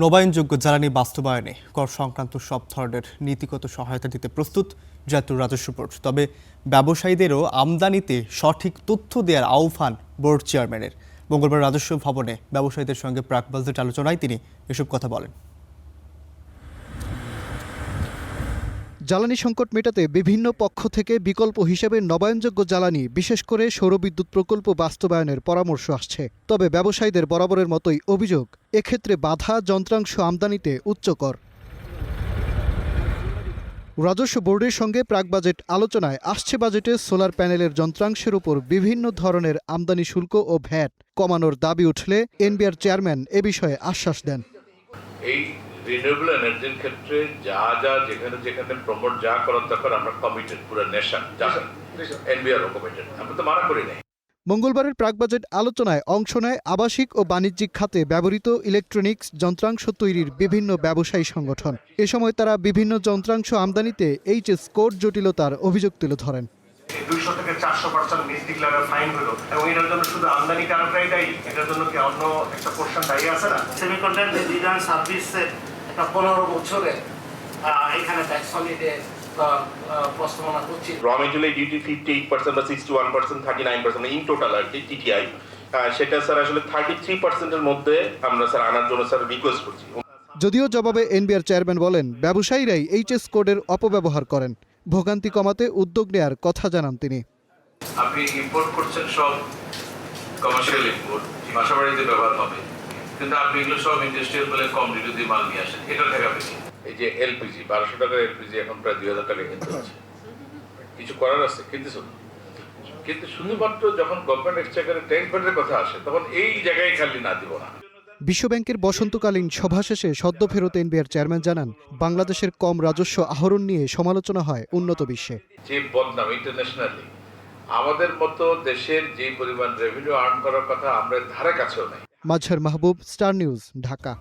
নবায়নযোগ্য জ্বালানি বাস্তবায়নে কর সংক্রান্ত সব ধরনের নীতিগত সহায়তা দিতে প্রস্তুত জাতীয় রাজস্ব বোর্ড। তবে ব্যবসায়ীদেরও আমদানিতে সঠিক তথ্য দেওয়ার আহ্বান বোর্ড চেয়ারম্যানের। মঙ্গলবার রাজস্ব ভবনে ব্যবসায়ীদের সঙ্গে প্রাক বাজেট আলোচনায় তিনি এসব কথা বলেন। জ্বালানি সংকট মেটাতে বিভিন্ন পক্ষ থেকে বিকল্প হিসেবে নবায়নযোগ্য জ্বালানি, বিশেষ করে সৌরবিদ্যুৎ প্রকল্প বাস্তবায়নের পরামর্শ আসছে। তবে ব্যবসায়ীদের বরাবরের মতোই অভিযোগ, এক্ষেত্রে বাধা যন্ত্রাংশ আমদানিতে উচ্চ কর। রাজস্ব বোর্ডের সঙ্গে প্রাক বাজেট আলোচনায় আসছে বাজেটে সোলার প্যানেলের যন্ত্রাংশের উপর বিভিন্ন ধরনের আমদানি শুল্ক ও ভ্যাট কমানোর দাবি উঠলে এনবিআর চেয়ারম্যান এ বিষয়ে আশ্বাস দেন। এই রিনিউয়েবল এনার্জির ক্ষেত্রে যা যেখানে যেখানে প্রমোট যা করার দরকার আমরা কমিটেড, পুরো নেশন জানেন, এনবিআর কমিটেড, আমরা তো মানা করি নাই। মঙ্গলবারের প্রাক বাজেট আলোচনায় অংশ নেয় আবাসিক ও বাণিজ্যিক খাতে ব্যবহৃত ইলেকট্রনিক্স যন্ত্রাংশ তৈরির বিভিন্ন ব্যবসায়ী সংগঠন। এ সময় তারা বিভিন্ন যন্ত্রাংশ আমদানিতে এইচএস কোড জটিলতার অভিযোগ তুলে ধরেন। 200 থেকে 400% মিসডিক্লেয়ারের ফাইন হলো, এবং এটার জন্য শুধু আমদানিকারকরাই দায়ী? এটার জন্য কি অন্য একটা পোর্শন দায়ী আছে না? সেমিকন্ডাক্টর ডিজাইন সার্ভিসে একটা 15 বছরে এখানে ট্যাক্স হলিডে প্রস্তাবনা করছি। র মেটেরিয়াল ডিউটি 58% বা 61%, 39% ইন টোটাল আর কি টিটিআই, সেটা স্যার আসলে 33% এর মধ্যে আমরা স্যার আনার জন্য স্যার রিকোয়েস্ট করছি। যদিও জবাবে এনবিআর চেয়ারম্যান বলেন, ব্যবসায়ীরাই এইচএস কোডের অপব্যবহার করেন। ভোগান্তি কমাতে উদ্যোগ নেয়ার কথা জানান তিনি। আপনি ইম্পোর্ট করছেন সব কমার্শিয়াল ইম্পোর্ট, বাসাবাড়িতে ব্যবহার হবে, কিন্তু আপনি এগুলো সব ইন্ডাস্ট্রিয়াল বলে কম ডিউটি মাল নিয়ে আসেন, এটা টাকা বেশি। এই যে এলপিজি 1200 টাকার এলপিজি এখন প্রায় 2000 টাকা কিনতে হচ্ছে। কিছু করার আছে কিন্তু শুধুমাত্র যখন গভর্নমেন্ট এক্সচেকারে ট্যাক্স ব্যাটের কথা আসে তখন এই জায়গায় খালি না দিব না। বিশ্বব্যাংকের বসন্তকালীন সভা শেষে সদ্য ফেরত এনবিআর চেয়ারম্যান জানান, বাংলাদেশের কম রাজস্ব আহরণ নিয়ে সমালোচনা হয় উন্নত বিশ্বে। যে বদনাম ইন্টারন্যাশনালি আমাদের মতো দেশের যে পরিমাণ রেভিনিউ আর্ন করার কথা আমরা ধারে কাছেও নাই। মাজহার মাহবুব, স্টার নিউজ, ঢাকা।